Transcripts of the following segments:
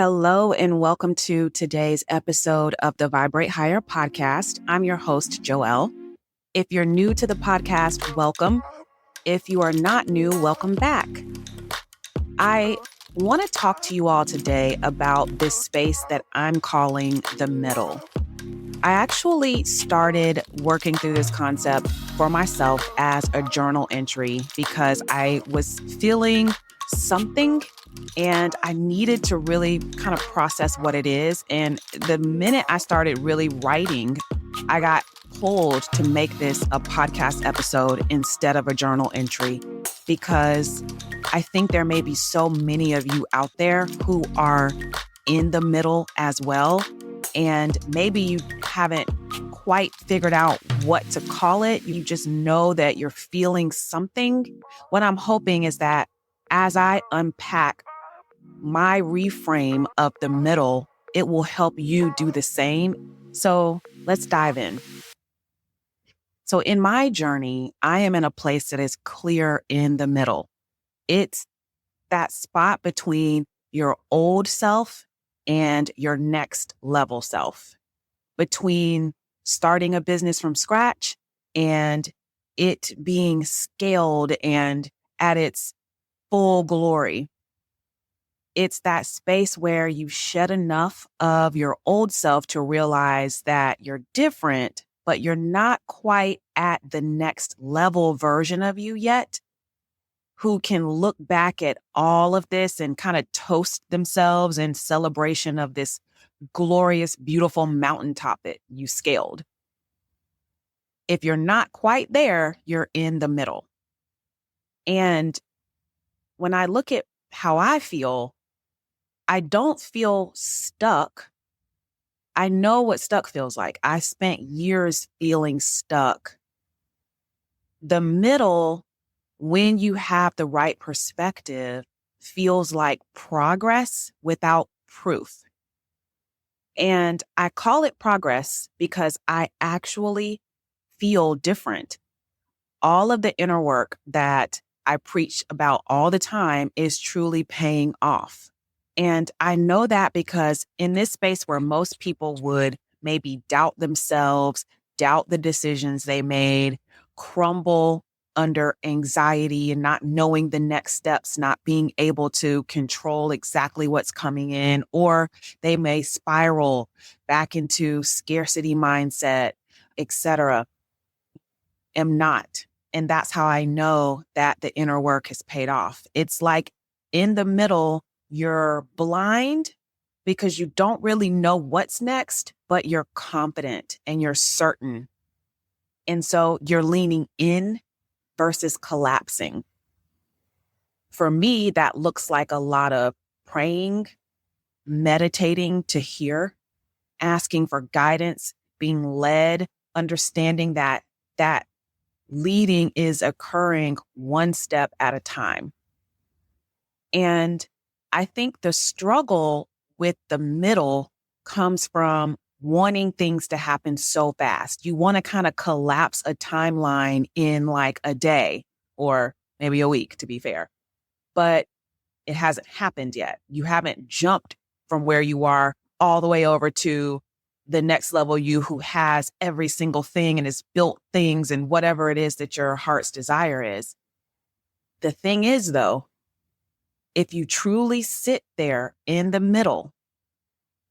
Hello, and welcome to today's episode of the Vibrate Higher podcast. I'm your host, Joelle. If you're new to the podcast, welcome. If you are not new, welcome back. I want to talk to you all today about this space that I'm calling the middle. I actually started working through this concept for myself as a journal entry because I was feeling something and I needed to really kind of process what it is. And the minute I started really writing, I got pulled to make this a podcast episode instead of a journal entry because I think there may be so many of you out there who are in the middle as well. And maybe you haven't quite figured out what to call it. You just know that you're feeling something. What I'm hoping is that as I unpack my reframe of the middle, it will help you do the same. So let's dive in. So in my journey, I am in a place that is clear in the middle. It's that spot between your old self and your next level self, between starting a business from scratch and it being scaled and at its full glory. It's that space where you shed enough of your old self to realize that you're different, but you're not quite at the next level version of you yet, who can look back at all of this and kind of toast themselves in celebration of this glorious, beautiful mountaintop that you scaled. If you're not quite there, you're in the middle. And when I look at how I feel, I don't feel stuck. I know what stuck feels like. I spent years feeling stuck. The middle, when you have the right perspective, feels like progress without proof. And I call it progress because I actually feel different. All of the inner work that I preach about all the time is truly paying off. And I know that because in this space where most people would maybe doubt themselves, doubt the decisions they made, crumble under anxiety and not knowing the next steps, not being able to control exactly what's coming in, or they may spiral back into scarcity mindset, etc. Am not. And that's how I know that the inner work has paid off. It's like in the middle, you're blind because you don't really know what's next, but you're confident and you're certain. And so you're leaning in versus collapsing. For me, that looks like a lot of praying, meditating to hear, asking for guidance, being led, understanding that leading is occurring one step at a time. And I think the struggle with the middle comes from wanting things to happen so fast. You want to kind of collapse a timeline in like a day or maybe a week, to be fair. But it hasn't happened yet. You haven't jumped from where you are all the way over to the next level you who has every single thing and has built things and whatever it is that your heart's desire is. The thing is, though, if you truly sit there in the middle,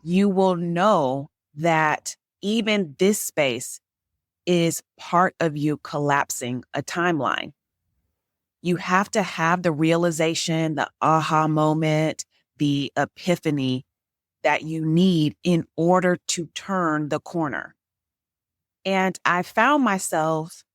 you will know that even this space is part of you collapsing a timeline. You have to have the realization, the aha moment, the epiphany that you need in order to turn the corner. And I found myself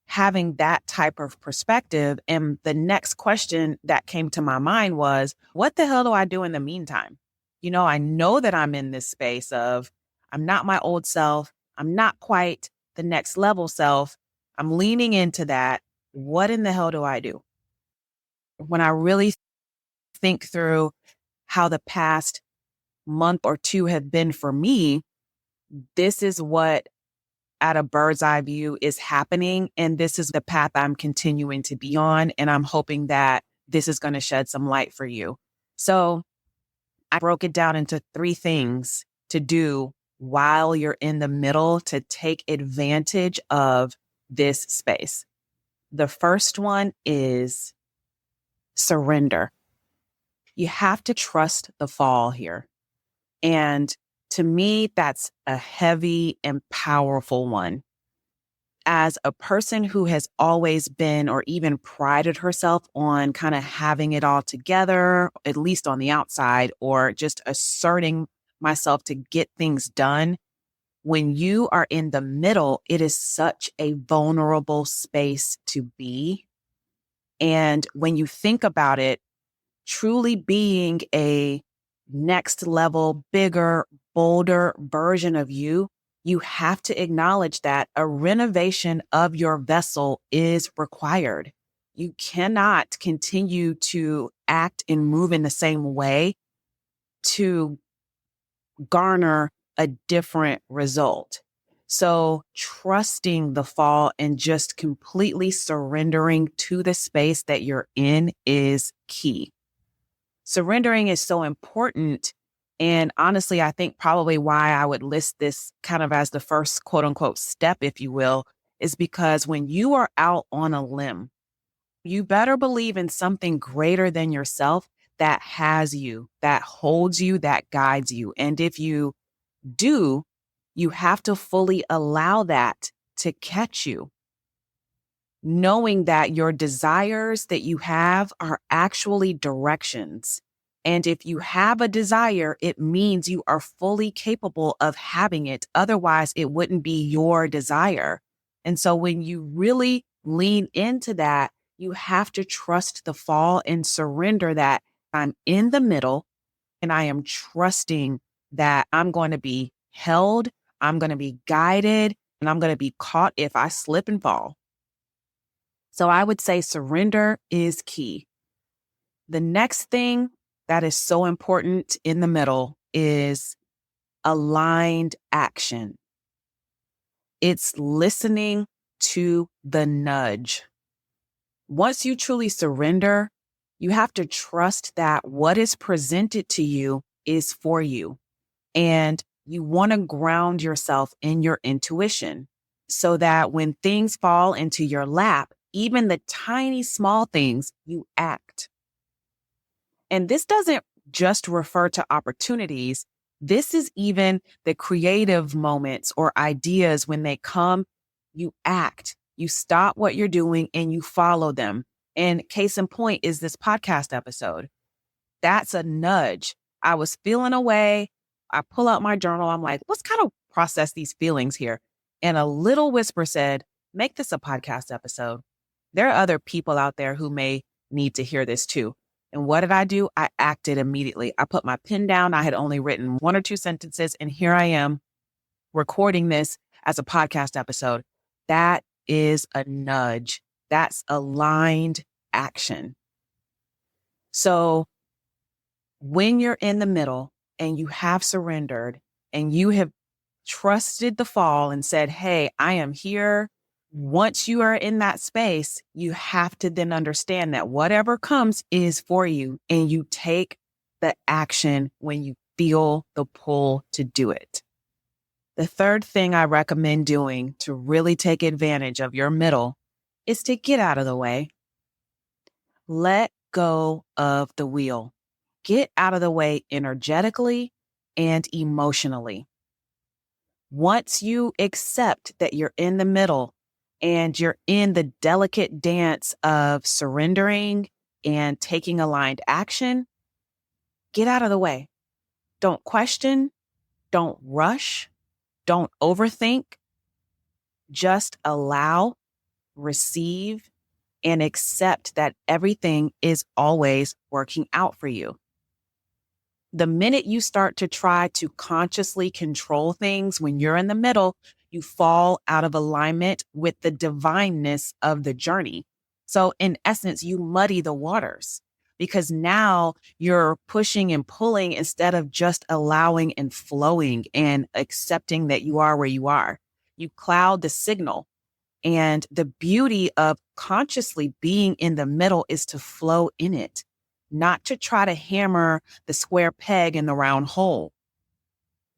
having that type of perspective. And the next question that came to my mind was, what the hell do I do in the meantime? I know that I'm in this space of, I'm not my old self. I'm not quite the next level self. I'm leaning into that. What in the hell do I do? When I really think through how the past month or two have been for me, this is what at a bird's eye view is happening. And this is the path I'm continuing to be on. And I'm hoping that this is going to shed some light for you. So I broke it down into 3 things to do while you're in the middle to take advantage of this space. The first one is surrender. You have to trust the fall here. And to me, that's a heavy and powerful one. As a person who has always been or even prided herself on kind of having it all together, at least on the outside, or just asserting myself to get things done, when you are in the middle, it is such a vulnerable space to be. And when you think about it, truly being a next level, bigger, bolder version of you, you have to acknowledge that a renovation of your vessel is required. You cannot continue to act and move in the same way to garner a different result. So trusting the fall and just completely surrendering to the space that you're in is key. Surrendering is so important. And honestly, I think probably why I would list this kind of as the first quote unquote step, if you will, is because when you are out on a limb, you better believe in something greater than yourself that has you, that holds you, that guides you. And if you do, you have to fully allow that to catch you, knowing that your desires that you have are actually directions. And if you have a desire, it means you are fully capable of having it. Otherwise, it wouldn't be your desire. And so when you really lean into that, you have to trust the fall and surrender that I'm in the middle and I am trusting that I'm going to be held, I'm going to be guided, and I'm going to be caught if I slip and fall. So I would say surrender is key. The next thing that is so important in the middle is aligned action. It's listening to the nudge. Once you truly surrender, you have to trust that what is presented to you is for you. And you want to ground yourself in your intuition so that when things fall into your lap, even the tiny small things, you act. And this doesn't just refer to opportunities. This is even the creative moments or ideas when they come, you act, you stop what you're doing and you follow them. And case in point is this podcast episode. That's a nudge. I was feeling away. I pull out my journal. I'm like, let's kind of process these feelings here. And a little whisper said, make this a podcast episode. There are other people out there who may need to hear this too. And what did I do? I acted immediately. I put my pen down. I had only written 1 or 2 sentences, and here I am recording this as a podcast episode. That is a nudge. That's aligned action. So when you're in the middle and you have surrendered and you have trusted the fall and said, hey, I am here. Once you are in that space, you have to then understand that whatever comes is for you, and you take the action when you feel the pull to do it. The third thing I recommend doing to really take advantage of your middle is to get out of the way. Let go of the wheel. Get out of the way energetically and emotionally. Once you accept that you're in the middle and you're in the delicate dance of surrendering and taking aligned action, get out of the way. Don't question, don't rush, don't overthink. Just allow, receive, and accept that everything is always working out for you. The minute you start to try to consciously control things when you're in the middle, you fall out of alignment with the divineness of the journey. So in essence, you muddy the waters because now you're pushing and pulling instead of just allowing and flowing and accepting that you are where you are. You cloud the signal. And the beauty of consciously being in the middle is to flow in it, not to try to hammer the square peg in the round hole.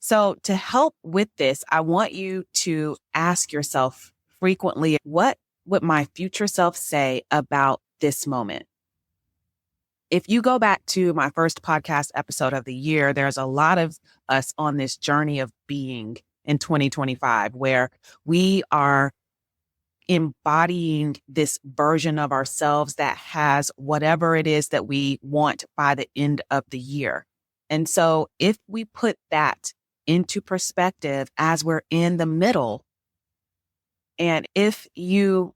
So to help with this, I want you to ask yourself frequently, what would my future self say about this moment? If you go back to my first podcast episode of the year, there's a lot of us on this journey of being in 2025, where we are embodying this version of ourselves that has whatever it is that we want by the end of the year. And so if we put that into perspective as we're in the middle, and if you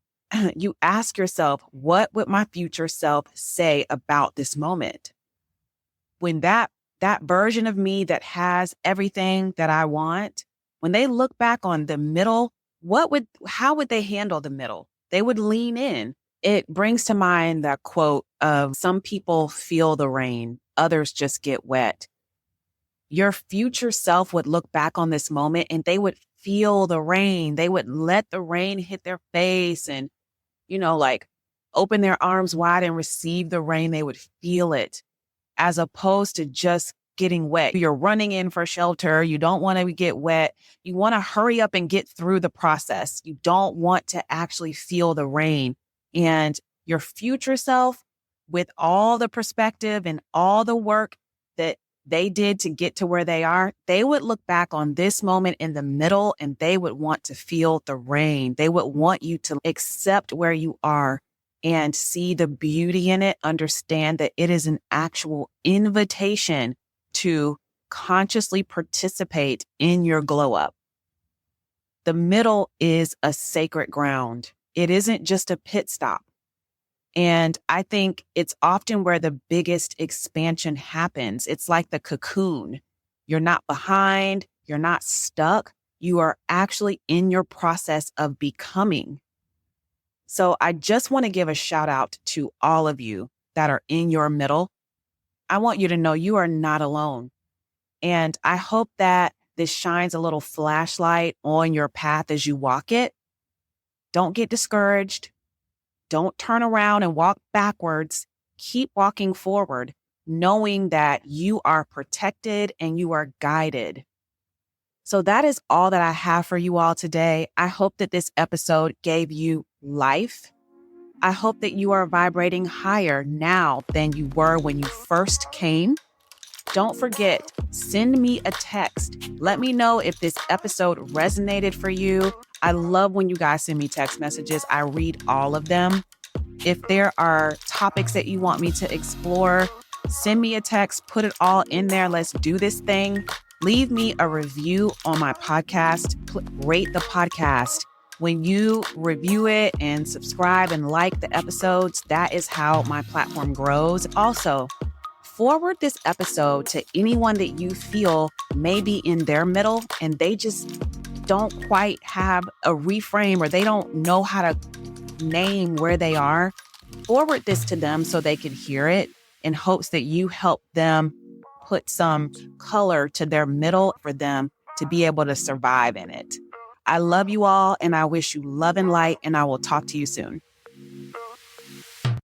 ask yourself, what would my future self say about this moment? When that version of me that has everything that I want, when they look back on the middle, how would they handle the middle? They would lean in. It brings to mind that quote of, some people feel the rain, others just get wet. Your future self would look back on this moment and they would feel the rain. They would let the rain hit their face and, like open their arms wide and receive the rain. They would feel it, as opposed to just getting wet. You're running in for shelter. You don't want to get wet. You want to hurry up and get through the process. You don't want to actually feel the rain. And your future self, with all the perspective and all the work that they did to get to where they are, they would look back on this moment in the middle and they would want to feel the rain. They would want you to accept where you are and see the beauty in it, understand that it is an actual invitation to consciously participate in your glow up. The middle is a sacred ground. It isn't just a pit stop. And I think it's often where the biggest expansion happens. It's like the cocoon. You're not behind, you're not stuck. You are actually in your process of becoming. So I just want to give a shout out to all of you that are in your middle. I want you to know you are not alone. And I hope that this shines a little flashlight on your path as you walk it. Don't get discouraged. Don't turn around and walk backwards. Keep walking forward, knowing that you are protected and you are guided. So that is all that I have for you all today. I hope that this episode gave you life. I hope that you are vibrating higher now than you were when you first came. Don't forget, send me a text. Let me know if this episode resonated for you. I love when you guys send me text messages. I read all of them. If there are topics that you want me to explore, send me a text, put it all in there. Let's do this thing. Leave me a review on my podcast. Rate the podcast. When you review it and subscribe and like the episodes, that is how my platform grows. Also, forward this episode to anyone that you feel may be in their middle and they just don't quite have a reframe or they don't know how to name where they are. Forward this to them so they can hear it, in hopes that you help them put some color to their middle for them to be able to survive in it. I love you all and I wish you love and light, and I will talk to you soon.